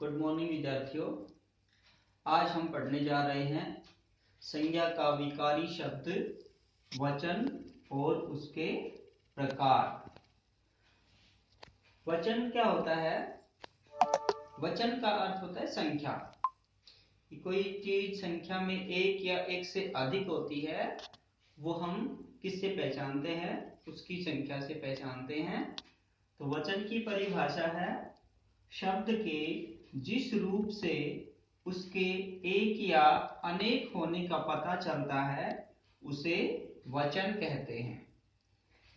Good morning विद्यार्थियों। आज हम पढ़ने जा रहे हैं संज्ञा का विकारी शब्द, वचन और उसके प्रकार। वचन क्या होता है? वचन का अर्थ होता है संख्या। कि कोई चीज संख्या में एक या एक से अधिक होती है, वो हम किससे पहचानते हैं? उसकी संख्या से पहचानते हैं। तो वचन की परिभाषा है शब्द के जिस रूप से उसके एक या अनेक होने का पता चलता है उसे वचन कहते हैं।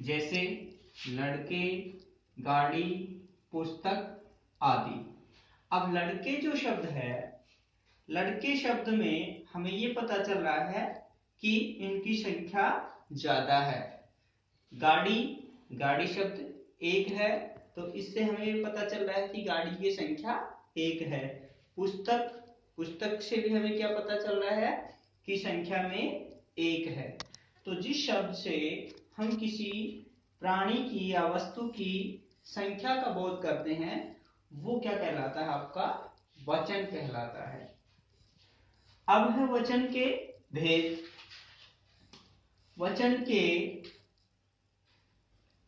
जैसे लड़के, गाड़ी, पुस्तक आदि। अब लड़के जो शब्द है, लड़के शब्द में हमें ये पता चल रहा है कि इनकी संख्या ज्यादा है। गाड़ी शब्द एक है, तो इससे हमें पता चल रहा है कि गाड़ी की संख्या एक है। पुस्तक से भी हमें क्या पता चल रहा है कि संख्या में एक है। तो जिस शब्द से हम किसी प्राणी की या वस्तु की संख्या का बोध करते हैं, वो क्या कहलाता है? आपका वचन कहलाता है। अब है वचन के भेद। वचन के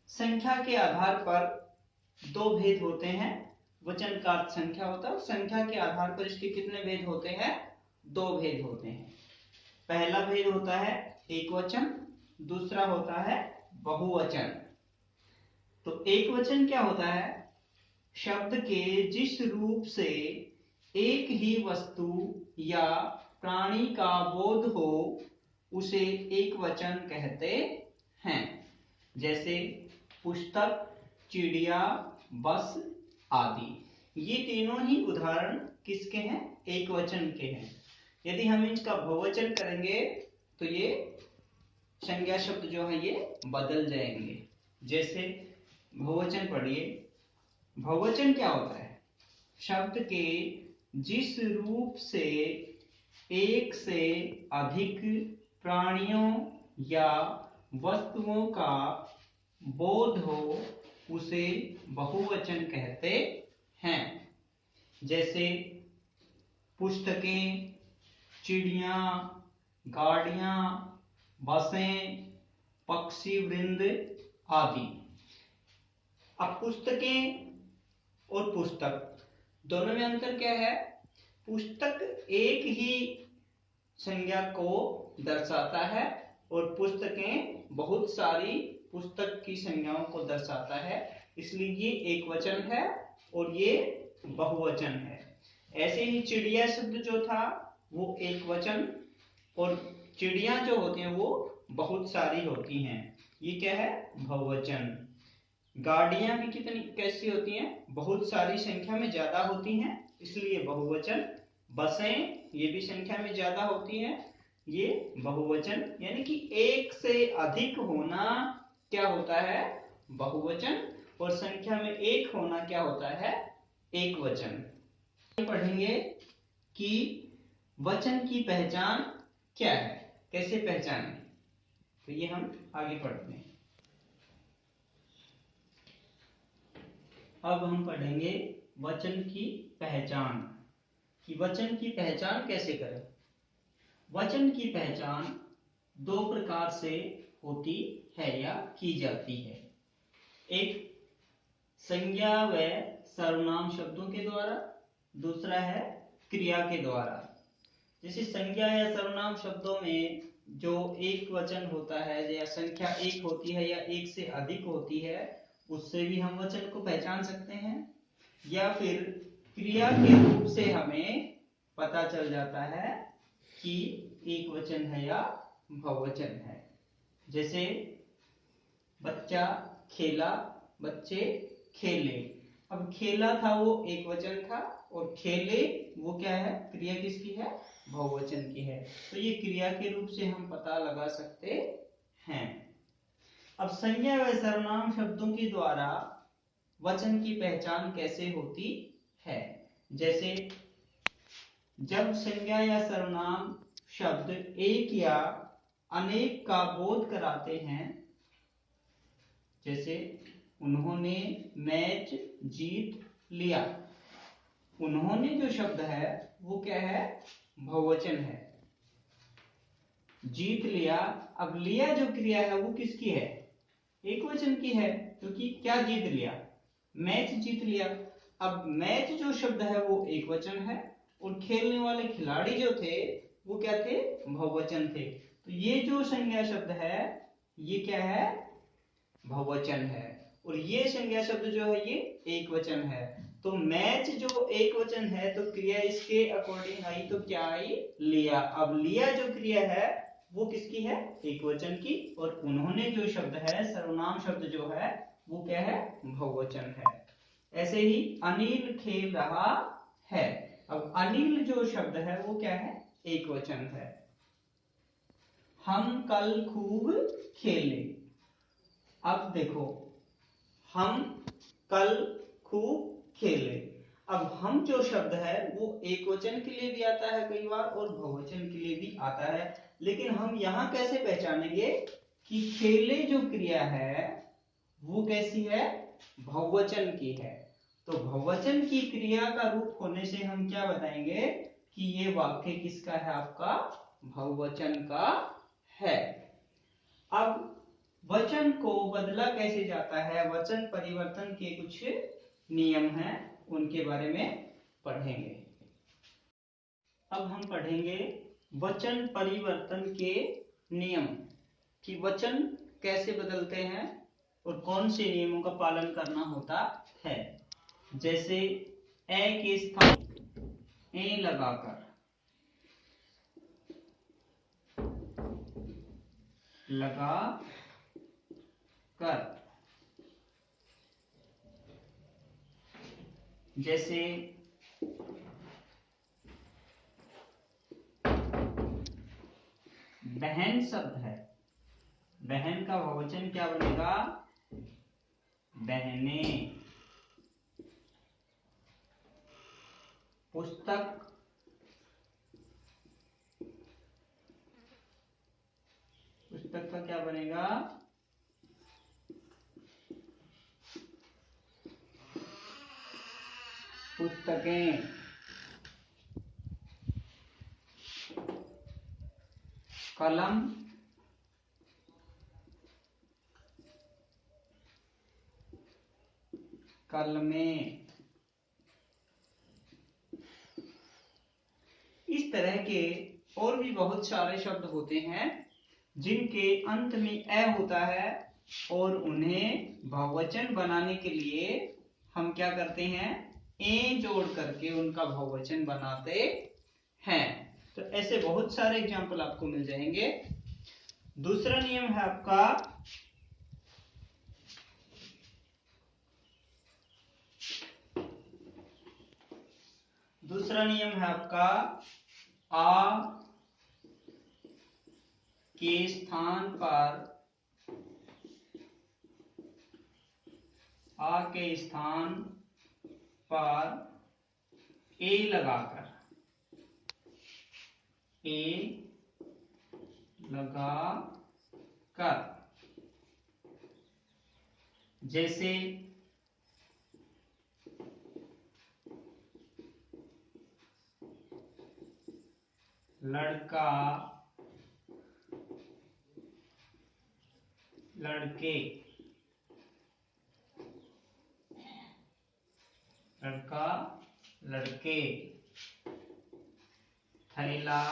संख्या के आधार पर दो भेद होते हैं। वचन का अर्थ संख्या होता है और संख्या के आधार पर इसके कितने भेद होते हैं? दो भेद होते हैं। पहला भेद होता है एक वचन, दूसरा होता है बहुवचन। तो एक वचन क्या होता है? शब्द के जिस रूप से एक ही वस्तु या प्राणी का बोध हो उसे एक वचन कहते हैं। जैसे पुस्तक, चिड़िया, बस आदि। ये तीनों ही उदाहरण किसके हैं? एक वचन के हैं। यदि हम इसका बहुवचन करेंगे तो ये संज्ञा शब्द जो है ये बदल जाएंगे। जैसे बहुवचन पढ़िए। बहुवचन क्या होता है? शब्द के जिस रूप से एक से अधिक प्राणियों या वस्तुओं का बोध हो उसे बहुवचन कहते हैं। जैसे पुस्तकें, चिड़िया, गाड़ियां, बसें, पक्षी वृंद आदि। अब पुस्तकें और पुस्तक दोनों में अंतर क्या है? पुस्तक एक ही संज्ञा को दर्शाता है और पुस्तकें बहुत सारी पुस्तक की संज्ञाओं को दर्शाता है। इसलिए ये एक वचन है और ये बहुवचन है। ऐसे ही चिड़िया शब्द जो था वो एक वचन, और चिड़िया जो होती हैं वो बहुत सारी होती हैं। ये क्या है? बहुवचन। गाड़ियां भी कैसी होती हैं? बहुत सारी संख्या में ज्यादा होती हैं, इसलिए बहुवचन। बसें ये भी संख्या में ज्यादा होती हैं, ये बहुवचन। यानी कि एक से अधिक होना क्या होता है? बहुवचन। और संख्या में एक होना क्या होता है? एक वचन। पढ़ेंगे कि वचन की पहचान क्या है, कैसे पहचानें। तो ये हम आगे पढ़ते हैं। अब हम पढ़ेंगे वचन की पहचान, कि वचन की पहचान कैसे करें। वचन की पहचान दो प्रकार से होती है या की जाती है। एक संज्ञा व सर्वनाम शब्दों के द्वारा, दूसरा है क्रिया के द्वारा। जैसे संज्ञा या सर्वनाम शब्दों में जो एक वचन होता है या संख्या एक होती है या एक से अधिक होती है, उससे भी हम वचन को पहचान सकते हैं। या फिर क्रिया के रूप से हमें पता चल जाता है कि एक वचन है या बहुवचन है। जैसे बच्चा खेला, बच्चे खेले। अब खेला था वो एक वचन था और खेले वो क्या है? क्रिया किसकी है? बहुवचन की है। तो ये क्रिया के रूप से हम पता लगा सकते हैं। अब संज्ञा व सर्वनाम शब्दों के द्वारा वचन की पहचान कैसे होती है? जैसे जब संज्ञा या सर्वनाम शब्द एक या अनेक का बोध कराते हैं, जैसे उन्होंने मैच जीत लिया, उन्होंने जो शब्द है वो क्या है, बहुवचन है। जीत लिया, अब लिया जो क्रिया है वो किसकी है, एक वचन की है, क्योंकि क्या जीत लिया, मैच जीत लिया। अब मैच जो शब्द है वो एक वचन है और खेलने वाले खिलाड़ी जो थे वो क्या थे, बहुवचन थे। तो ये जो संज्ञा शब्द है ये क्या है, बहुवचन है, और ये संज्ञा शब्द जो है ये एक वचन है। तो मैच जो एक वचन है तो क्रिया इसके अकॉर्डिंग आई तो क्या आई, लिया। अब लिया जो क्रिया है वो किसकी है, एक वचन की, और उन्होंने जो शब्द है सर्वनाम शब्द जो है वो क्या है, बहुवचन है। ऐसे ही अनिल खेल रहा है, अब अनिल जो शब्द है वो क्या है, एक वचन है। हम कल खूब खेले, अब देखो हम कल खूब खेले, अब हम जो शब्द है वो एक वचन के लिए भी आता है कई बार और बहुवचन के लिए भी आता है, लेकिन हम यहां कैसे पहचानेंगे कि खेले जो क्रिया है वो कैसी है, बहुवचन की है। तो बहुवचन की क्रिया का रूप होने से हम क्या बताएंगे कि ये वाक्य किसका है, आपका बहुवचन का है। अब वचन को बदला कैसे जाता है, वचन परिवर्तन के कुछ नियम हैं उनके बारे में पढ़ेंगे। अब हम पढ़ेंगे वचन परिवर्तन के नियम, कि वचन कैसे बदलते हैं और कौन से नियमों का पालन करना होता है। जैसे ए के स्थान ए लगाकर, लगा कर, जैसे बहन शब्द है, बहन का बहुवचन क्या बनेगा, बहनें। पुस्तक, पुस्तक का क्या बनेगा, पुस्तकें। कलम, कलमें। इस तरह के और भी बहुत सारे शब्द होते हैं जिनके अंत में ए होता है और उन्हें बहुवचन बनाने के लिए हम क्या करते हैं, ए जोड़ करके उनका बहुवचन बनाते हैं। तो ऐसे बहुत सारे एग्जाम्पल आपको मिल जाएंगे। दूसरा नियम है आपका आ के स्थान पर, आ के स्थान पर ए लगाकर, ए लगा कर, जैसे लड़का, लड़के, लड़का, लड़के। थैला,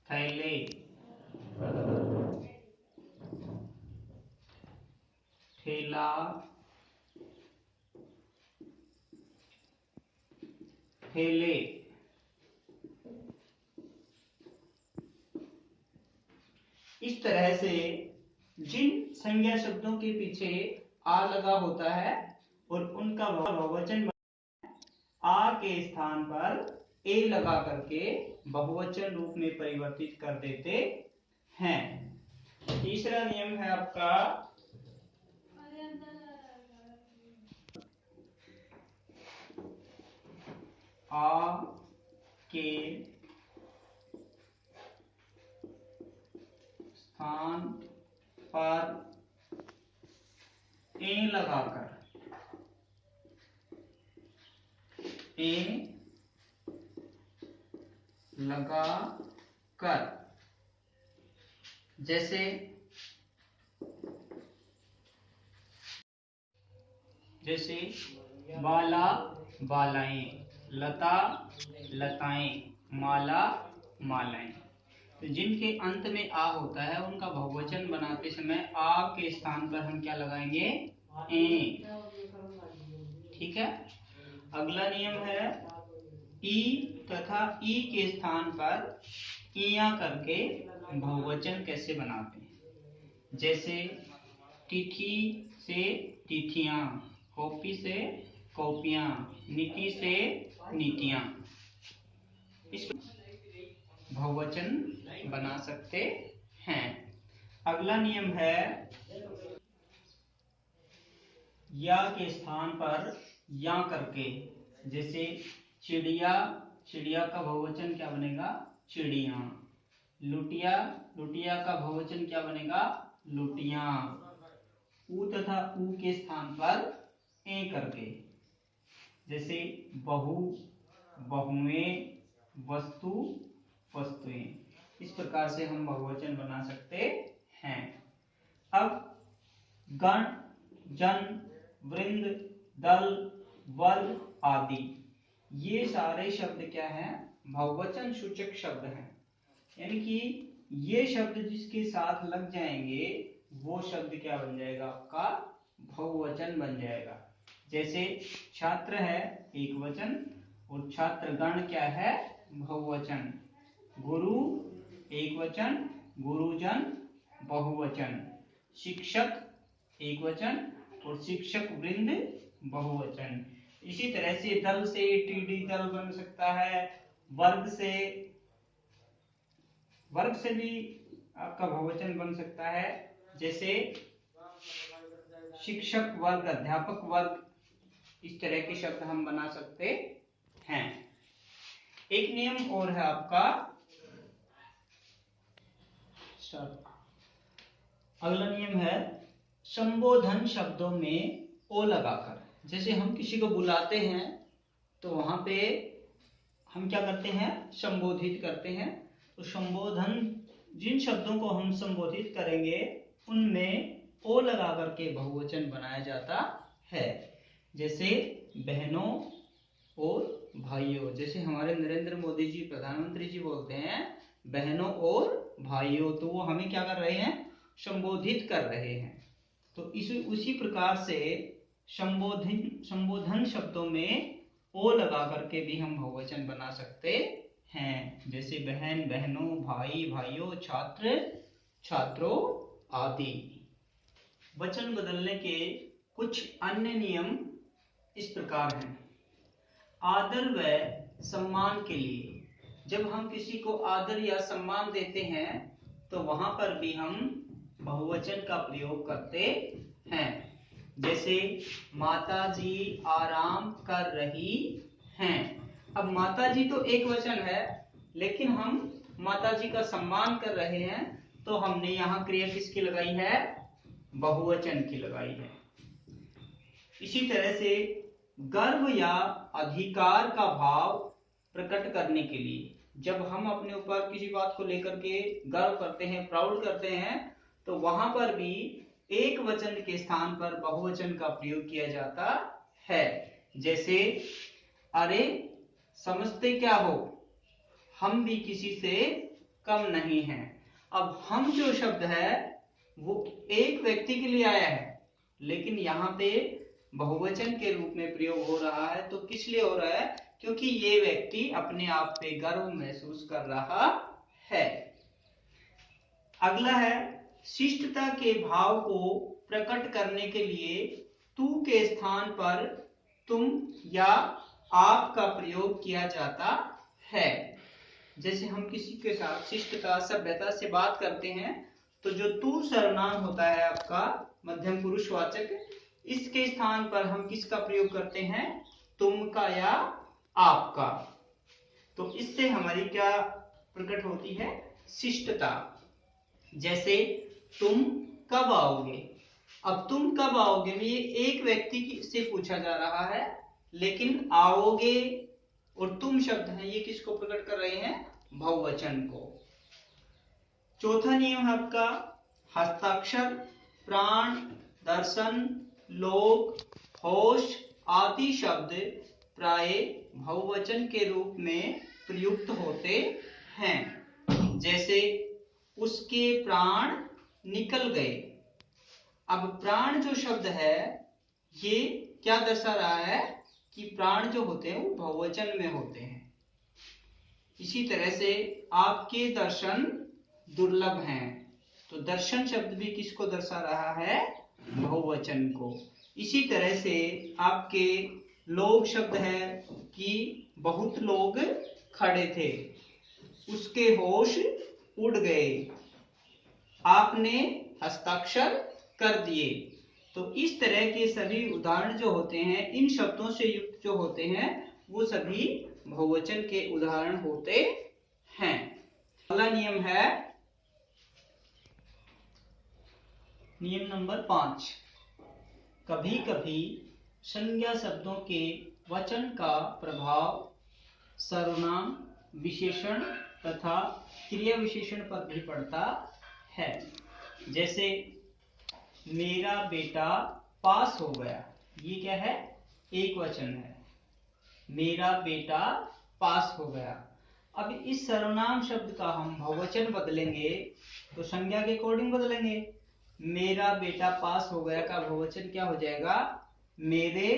थैले, ठेला, ठेले। इस तरह से जिन संज्ञा शब्दों के पीछे आ लगा होता है और उनका बहुवचन आ के स्थान पर ए लगा करके बहुवचन रूप में परिवर्तित कर देते हैं। तीसरा नियम है आपका आ के स्थान पर ए लगाकर, ए लगा कर, जैसे बाला बालाएं, लता लताएं, माला मालाएं। तो जिनके अंत में आ होता है उनका बहुवचन बनाते समय आ के स्थान पर हम क्या लगाएंगे? ए। ठीक है। अगला नियम है ई तथा ई के स्थान पर इया करके बहुवचन कैसे बनाते हैं। जैसे तिथि से तिथियां, कॉपी से कॉपियां, नीति से नीतियां, इस बहुवचन बना सकते हैं। अगला नियम है या के स्थान पर या करके, जैसे चिड़िया, चिड़िया का बहुवचन क्या बनेगा? चिड़िया। लुटिया, लुटिया का बहुवचन क्या बनेगा? लुटियां। ऊ तथा ऊ के स्थान पर ए करके, जैसे बहु, बहुएं, वस्तु, वस्तुएं। इस प्रकार से हम बहुवचन बना सकते हैं। अब गण, जन, वृंद, दल, वर्ग आदि, ये सारे शब्द क्या हैं? बहुवचन सूचक शब्द हैं। यानी कि ये शब्द जिसके साथ लग जाएंगे वो शब्द क्या बन जाएगा? आपका बहुवचन बन जाएगा। जैसे छात्र है एक वचन और छात्रगण क्या है? बहुवचन। गुरु एक वचन, गुरुजन बहुवचन। शिक्षक एक वचन और शिक्षक वृंद बहुवचन। इसी तरह से दल से टीडी दल बन सकता है। वर्ग से भी आपका बहुवचन बन सकता है। जैसे शिक्षक वर्ग, अध्यापक वर्ग, इस तरह के शब्द हम बना सकते हैं। एक नियम और है आपका, अगला नियम है संबोधन शब्दों में ओ लगाकर। जैसे हम किसी को बुलाते हैं तो वहां पे हम क्या करते हैं? संबोधित करते हैं। तो संबोधन, जिन शब्दों को हम संबोधित करेंगे उनमें ओ लगा करके बहुवचन बनाया जाता है। जैसे बहनों और भाइयों। जैसे हमारे नरेंद्र मोदी जी प्रधानमंत्री जी बोलते हैं बहनों और भाइयों, तो वो हमें क्या कर रहे हैं? संबोधित कर रहे हैं। तो उसी प्रकार से संबोधन शब्दों में ओ लगा करके भी हम बहुवचन बना सकते हैं। जैसे बहन बहनों, भाई भाइयों, छात्र छात्रों आदि। वचन बदलने के कुछ अन्य नियम इस प्रकार हैं। आदर व सम्मान के लिए, जब हम किसी को आदर या सम्मान देते हैं तो वहां पर भी हम बहुवचन का प्रयोग करते हैं। जैसे माता जी आराम कर रही हैं। अब माता जी तो एक वचन है, लेकिन हम माता जी का सम्मान कर रहे हैं तो हमने यहाँ क्रिया किसकी लगाई है? बहुवचन की लगाई है। इसी तरह से गर्व या अधिकार का भाव प्रकट करने के लिए, जब हम अपने ऊपर किसी बात को लेकर के गर्व करते हैं, प्राउड करते हैं, तो वहां पर भी एक वचन के स्थान पर बहुवचन का प्रयोग किया जाता है। जैसे अरे समझते क्या हो, हम भी किसी से कम नहीं हैं। अब हम जो शब्द है वो एक व्यक्ति के लिए आया है, लेकिन यहाँ पे बहुवचन के रूप में प्रयोग हो रहा है। तो किस लिए हो रहा है? क्योंकि ये व्यक्ति अपने आप पे गर्व महसूस कर रहा है। अगला है शिष्टता के भाव को प्रकट करने के लिए तू के स्थान पर तुम या आप का प्रयोग किया जाता है। जैसे हम किसी के साथ शिष्टता, सभ्यता से बात करते हैं तो जो तू सर्वनाम होता है आपका मध्यम पुरुषवाचक, इसके स्थान पर हम किसका प्रयोग करते हैं? तुम का या आपका। तो इससे हमारी क्या प्रकट होती है? शिष्टता। जैसे तुम कब आओगे। अब तुम कब आओगे में ये एक व्यक्ति से पूछा जा रहा है, लेकिन आओगे और तुम शब्द हैं ये किसको प्रकट कर रहे हैं? बहुवचन को। चौथा नियम है आपका हस्ताक्षर, प्राण, दर्शन, लोक, होश आदि शब्द प्राय बहुवचन के रूप में प्रयुक्त होते हैं। जैसे उसके प्राण निकल गए। अब प्राण जो शब्द है ये क्या दर्शा रहा है कि प्राण जो होते हैं वो बहुवचन में होते हैं। इसी तरह से आपके दर्शन दुर्लभ हैं, तो दर्शन शब्द भी किसको दर्शा रहा है? बहुवचन को। इसी तरह से आपके लोग शब्द है कि बहुत लोग खड़े थे, उसके होश उड़ गए, आपने हस्ताक्षर कर दिए। तो इस तरह के सभी उदाहरण जो होते हैं इन शब्दों से युक्त जो होते हैं वो सभी बहुवचन के उदाहरण होते हैं। अगला नियम है नियम नंबर 5। कभी कभी संज्ञा शब्दों के वचन का प्रभाव सर्वनाम, विशेषण तथा क्रिया विशेषण पर भी पड़ता है। जैसे मेरा बेटा पास हो गया, ये क्या है? एक वचन है। मेरा बेटा पास हो गया। अब इस सर्वनाम शब्द का हम बहुवचन बदलेंगे तो संज्ञा के अकॉर्डिंग बदलेंगे। मेरा बेटा पास हो गया का बहुवचन क्या हो जाएगा? मेरे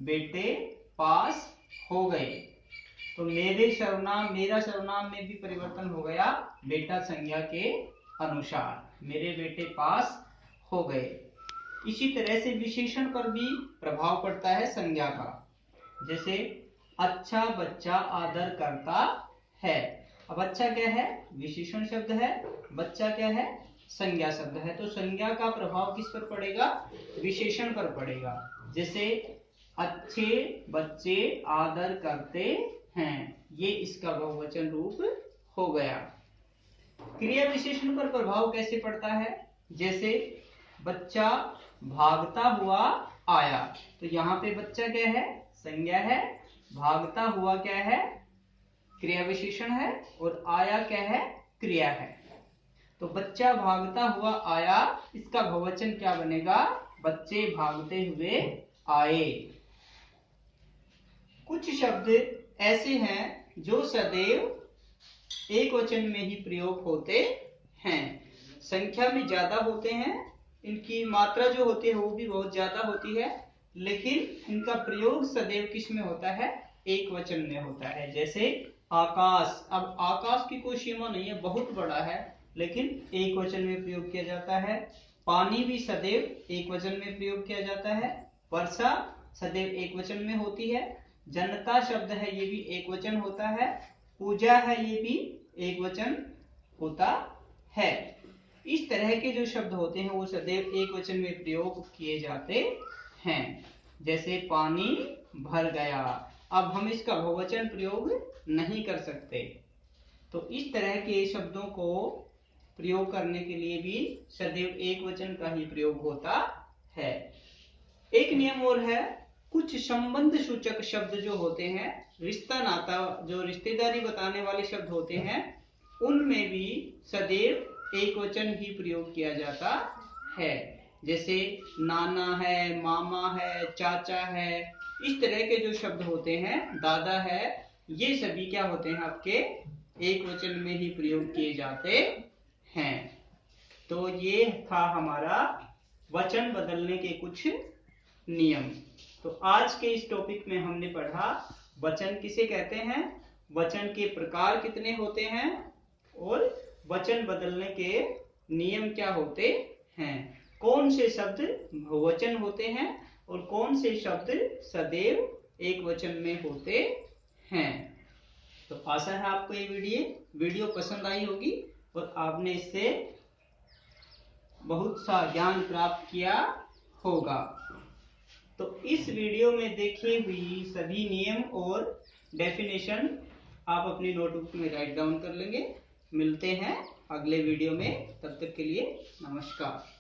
बेटे पास हो गए। तो मेरे सर्वनाम, मेरा सर्वनाम में भी परिवर्तन हो गया बेटा संज्ञा के अनुसार। मेरे बेटे पास हो गए। इसी तरह से विशेषण पर भी प्रभाव पड़ता है संज्ञा का। जैसे अच्छा बच्चा आदर करता है। अब अच्छा क्या है? विशेषण शब्द है। बच्चा क्या है? संज्ञा शब्द है। तो संज्ञा का प्रभाव किस पर पड़ेगा? विशेषण पर पड़ेगा। जैसे अच्छे बच्चे आदर करते हैं, ये इसका बहुवचन रूप हो गया। क्रिया विशेषण पर प्रभाव कैसे पड़ता है? जैसे बच्चा भागता हुआ आया, तो यहाँ पे बच्चा क्या है? संज्ञा है। भागता हुआ क्या है? क्रिया विशेषण है। और आया क्या है? क्रिया है। तो बच्चा भागता हुआ आया, इसका बहुवचन क्या बनेगा? बच्चे भागते हुए आए। कुछ शब्द ऐसे हैं जो सदैव एक वचन में ही प्रयोग होते हैं, संख्या में ज्यादा होते हैं, इनकी मात्रा जो होती है वो भी बहुत ज्यादा होती है, लेकिन इनका प्रयोग सदैव किस में होता है? एक वचन में होता है। जैसे आकाश। अब आकाश की कोई सीमा नहीं है, बहुत बड़ा है, लेकिन एक वचन में प्रयोग किया जाता है। पानी भी सदैव एक वचन में प्रयोग किया जाता है। वर्षा सदैव एक वचन में होती है। जनता शब्द है ये भी एक वचन होता है। पूजा है ये भी एक वचन होता है। इस तरह के जो शब्द होते हैं वो सदैव एक वचन में प्रयोग किए जाते हैं। जैसे पानी भर गया। अब हम इसका बहुवचन प्रयोग नहीं कर सकते, तो इस तरह के शब्दों को प्रयोग करने के लिए भी सदैव एक वचन का ही प्रयोग होता है। एक नियम और है, कुछ संबंध सूचक शब्द जो होते हैं, रिश्ता नाता, जो रिश्तेदारी बताने वाले शब्द होते हैं, उनमें भी सदैव एक वचन ही प्रयोग किया जाता है। जैसे नाना है, मामा है, चाचा है, इस तरह के जो शब्द होते हैं, दादा है, ये सभी क्या होते हैं? आपके एक वचन में ही प्रयोग किए जाते हैं। तो ये था हमारा वचन बदलने के कुछ नियम। तो आज के इस टॉपिक में हमने पढ़ा वचन किसे कहते हैं, वचन के प्रकार कितने होते हैं, और वचन बदलने के नियम क्या होते हैं, कौन से शब्द बहुवचन होते हैं और कौन से शब्द सदैव एक वचन में होते हैं। तो आशा है आपको ये वीडियो पसंद आई होगी और आपने इससे बहुत सा ज्ञान प्राप्त किया होगा। तो इस वीडियो में देखी हुई सभी नियम और डेफिनेशन आप अपनी नोटबुक में राइट डाउन कर लेंगे। मिलते हैं अगले वीडियो में, तब तक के लिए नमस्कार।